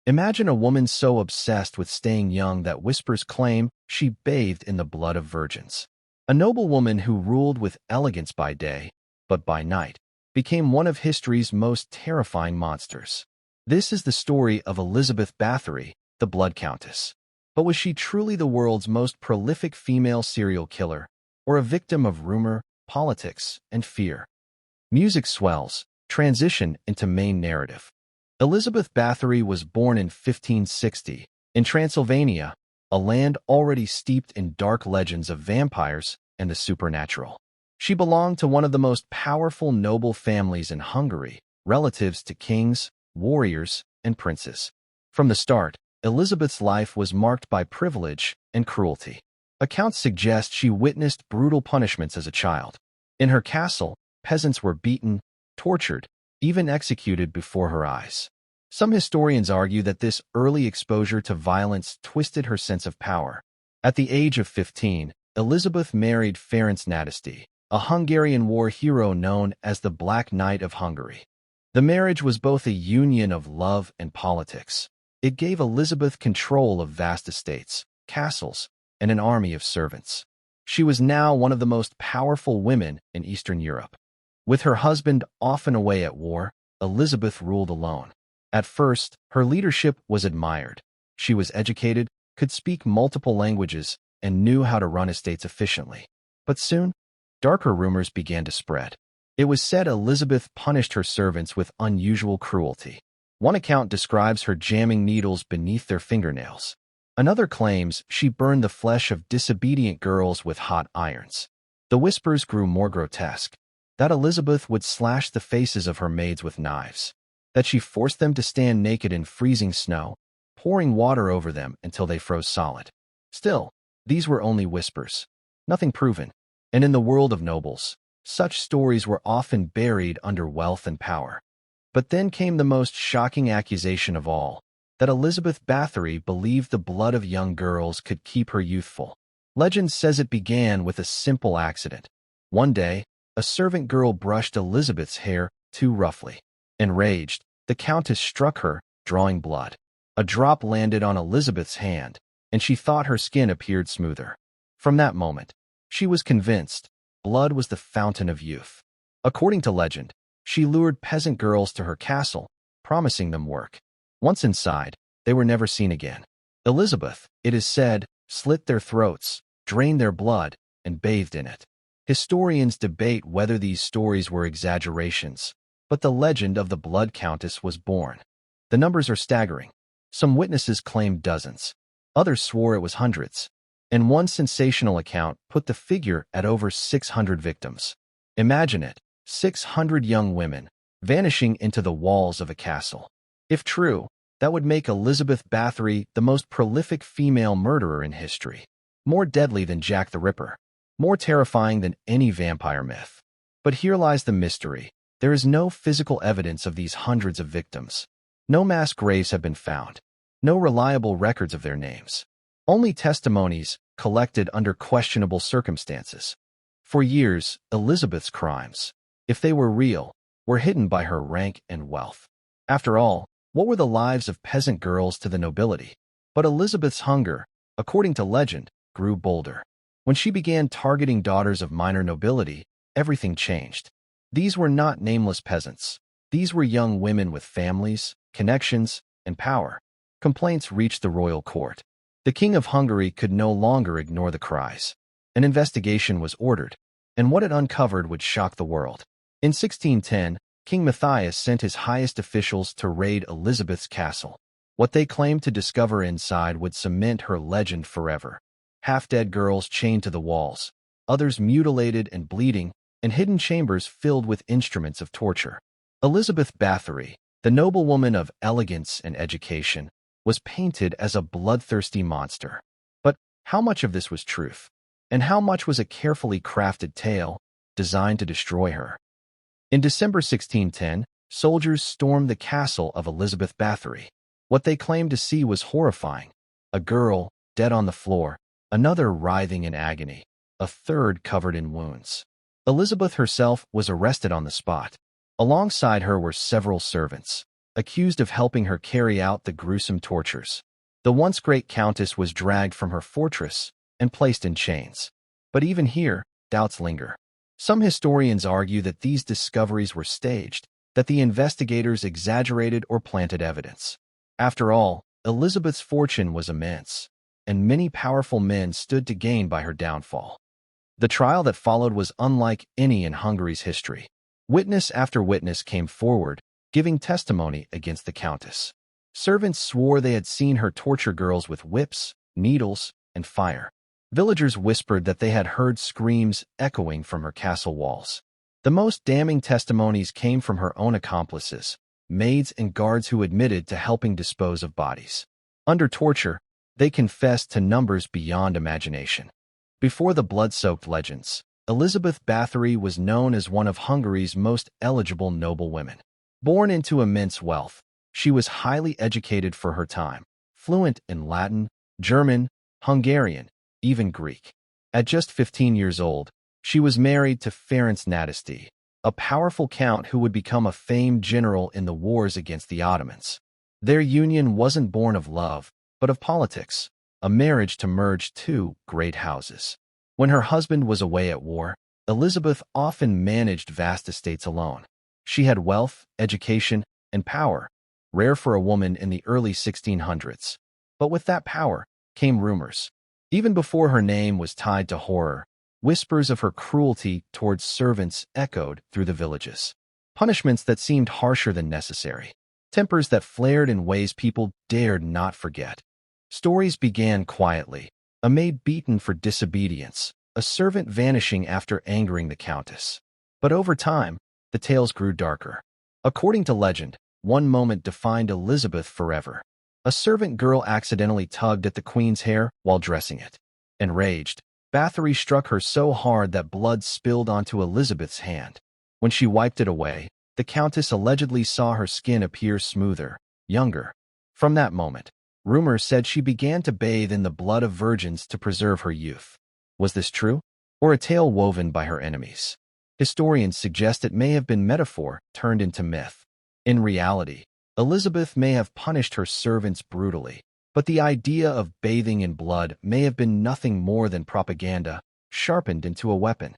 Imagine a woman so obsessed with staying young that whispers claim she bathed in the blood of virgins. A noblewoman who ruled with elegance by day, but by night, became one of history's most terrifying monsters. This is the story of Elizabeth Bathory, the Blood Countess. But was she truly the world's most prolific female serial killer, or a victim of rumor, politics, and fear? Music swells, transition into main narrative. Elizabeth Bathory was born in 1560, in Transylvania, a land already steeped in dark legends of vampires and the supernatural. She belonged to one of the most powerful noble families in Hungary, relatives to kings, warriors, and princes. From the start, Elizabeth's life was marked by privilege and cruelty. Accounts suggest she witnessed brutal punishments as a child. In her castle, peasants were beaten, tortured, even executed before her eyes. Some historians argue that this early exposure to violence twisted her sense of power. At the age of 15, Elizabeth married Ferenc Nadasdy, a Hungarian war hero known as the Black Knight of Hungary. The marriage was both a union of love and politics. It gave Elizabeth control of vast estates, castles, and an army of servants. She was now one of the most powerful women in Eastern Europe. With her husband often away at war, Elizabeth ruled alone. At first, her leadership was admired. She was educated, could speak multiple languages, and knew how to run estates efficiently. But soon, darker rumors began to spread. It was said Elizabeth punished her servants with unusual cruelty. One account describes her jamming needles beneath their fingernails. Another claims she burned the flesh of disobedient girls with hot irons. The whispers grew more grotesque. That Elizabeth would slash the faces of her maids with knives. That she forced them to stand naked in freezing snow, pouring water over them until they froze solid. Still, these were only whispers, nothing proven. And in the world of nobles, such stories were often buried under wealth and power. But then came the most shocking accusation of all, that Elizabeth Bathory believed the blood of young girls could keep her youthful. Legend says it began with a simple accident. One day, a servant girl brushed Elizabeth's hair too roughly. Enraged, the Countess struck her, drawing blood. A drop landed on Elizabeth's hand, and she thought her skin appeared smoother. From that moment, she was convinced blood was the fountain of youth. According to legend, she lured peasant girls to her castle, promising them work. Once inside, they were never seen again. Elizabeth, it is said, slit their throats, drained their blood, and bathed in it. Historians debate whether these stories were exaggerations, but the legend of the Blood Countess was born. The numbers are staggering. Some witnesses claimed dozens. Others swore it was hundreds. And one sensational account put the figure at over 600 victims. Imagine it, 600 young women, vanishing into the walls of a castle. If true, that would make Elizabeth Bathory the most prolific female murderer in history. More deadly than Jack the Ripper. More terrifying than any vampire myth. But here lies the mystery. There is no physical evidence of these hundreds of victims. No mass graves have been found. No reliable records of their names. Only testimonies collected under questionable circumstances. For years, Elizabeth's crimes, if they were real, were hidden by her rank and wealth. After all, what were the lives of peasant girls to the nobility? But Elizabeth's hunger, according to legend, grew bolder. When she began targeting daughters of minor nobility, everything changed. These were not nameless peasants. These were young women with families, connections, and power. Complaints reached the royal court. The King of Hungary could no longer ignore the cries. An investigation was ordered, and what it uncovered would shock the world. In 1610, King Matthias sent his highest officials to raid Elizabeth's castle. What they claimed to discover inside would cement her legend forever. Half-dead girls chained to the walls, others mutilated and bleeding, and hidden chambers filled with instruments of torture. Elizabeth Bathory, the noblewoman of elegance and education, was painted as a bloodthirsty monster. But how much of this was truth? And how much was a carefully crafted tale designed to destroy her? In December 1610, soldiers stormed the castle of Elizabeth Bathory. What they claimed to see was horrifying. A girl, dead on the floor, another writhing in agony, a third covered in wounds. Elizabeth herself was arrested on the spot. Alongside her were several servants. accused of helping her carry out the gruesome tortures. The once great countess was dragged from her fortress and placed in chains. But even here, doubts linger. Some historians argue that these discoveries were staged, that the investigators exaggerated or planted evidence. After all, Elizabeth's fortune was immense, and many powerful men stood to gain by her downfall. The trial that followed was unlike any in Hungary's history. Witness after witness came forward, giving testimony against the countess. Servants swore they had seen her torture girls with whips, needles, and fire. Villagers whispered that they had heard screams echoing from her castle walls. The most damning testimonies came from her own accomplices, maids and guards who admitted to helping dispose of bodies. Under torture, they confessed to numbers beyond imagination. Before the blood-soaked legends, Elizabeth Bathory was known as one of Hungary's most eligible noblewomen. Born into immense wealth, she was highly educated for her time, fluent in Latin, German, Hungarian, even Greek. At just 15 years old, she was married to Ferenc Nadasdy, a powerful count who would become a famed general in the wars against the Ottomans. Their union wasn't born of love, but of politics, a marriage to merge two great houses. When her husband was away at war, Elizabeth often managed vast estates alone. She had wealth, education, and power, rare for a woman in the early 1600s. But with that power came rumors. Even before her name was tied to horror, whispers of her cruelty towards servants echoed through the villages. Punishments that seemed harsher than necessary. Tempers that flared in ways people dared not forget. Stories began quietly. A maid beaten for disobedience, a servant vanishing after angering the countess. But over time, the tales grew darker. According to legend, one moment defined Elizabeth forever. A servant girl accidentally tugged at the queen's hair while dressing it. Enraged, Bathory struck her so hard that blood spilled onto Elizabeth's hand. When she wiped it away, the countess allegedly saw her skin appear smoother, younger. From that moment, rumor said she began to bathe in the blood of virgins to preserve her youth. Was this true, or a tale woven by her enemies? Historians suggest it may have been metaphor turned into myth. In reality, Elizabeth may have punished her servants brutally, but the idea of bathing in blood may have been nothing more than propaganda, sharpened into a weapon.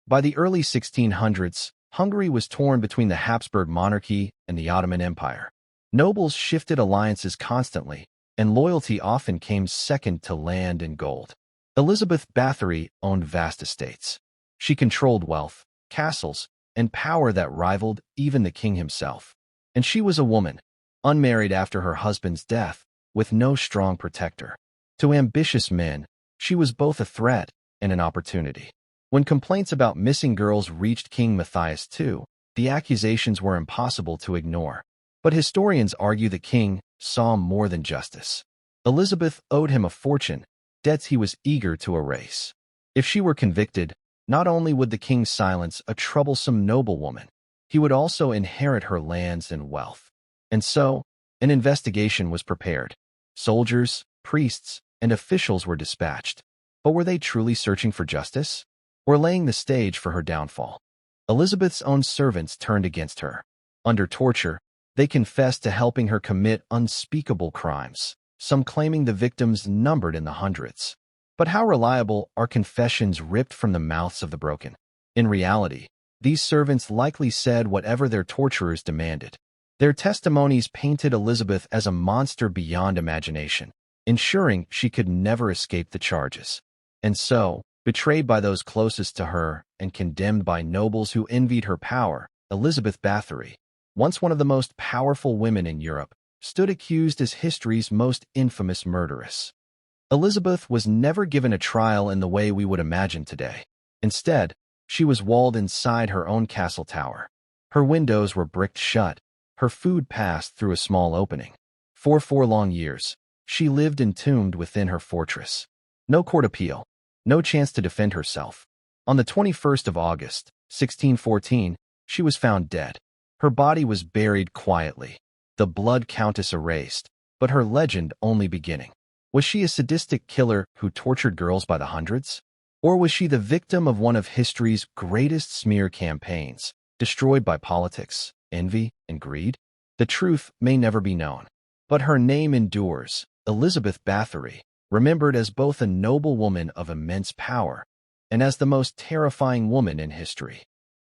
By the early 1600s, Hungary was torn between the Habsburg monarchy and the Ottoman Empire. Nobles shifted alliances constantly, and loyalty often came second to land and gold. Elizabeth Bathory owned vast estates. She controlled wealth, castles, and power that rivaled even the king himself. And she was a woman, unmarried after her husband's death, with no strong protector. To ambitious men, she was both a threat and an opportunity. When complaints about missing girls reached King Matthias II, the accusations were impossible to ignore. But historians argue the king saw more than justice. Elizabeth owed him a fortune, debts he was eager to erase. If she were convicted, not only would the king silence a troublesome noblewoman, he would also inherit her lands and wealth. And so, an investigation was prepared. Soldiers, priests, and officials were dispatched. But were they truly searching for justice, or laying the stage for her downfall? Elizabeth's own servants turned against her. Under torture, they confessed to helping her commit unspeakable crimes, some claiming the victims numbered in the hundreds. But how reliable are confessions ripped from the mouths of the broken? In reality, these servants likely said whatever their torturers demanded. Their testimonies painted Elizabeth as a monster beyond imagination, ensuring she could never escape the charges. And so, betrayed by those closest to her and condemned by nobles who envied her power, Elizabeth Bathory, once one of the most powerful women in Europe, stood accused as history's most infamous murderess. Elizabeth was never given a trial in the way we would imagine today. Instead, she was walled inside her own castle tower. Her windows were bricked shut, her food passed through a small opening. For 4 long years, she lived entombed within her fortress. No court appeal, no chance to defend herself. On the 21st of August, 1614, she was found dead. Her body was buried quietly, the Blood Countess erased, but her legend only beginning. Was she a sadistic killer who tortured girls by the hundreds? Or was she the victim of one of history's greatest smear campaigns, destroyed by politics, envy, and greed? The truth may never be known, but her name endures, Elizabeth Bathory, remembered as both a noble woman of immense power and as the most terrifying woman in history.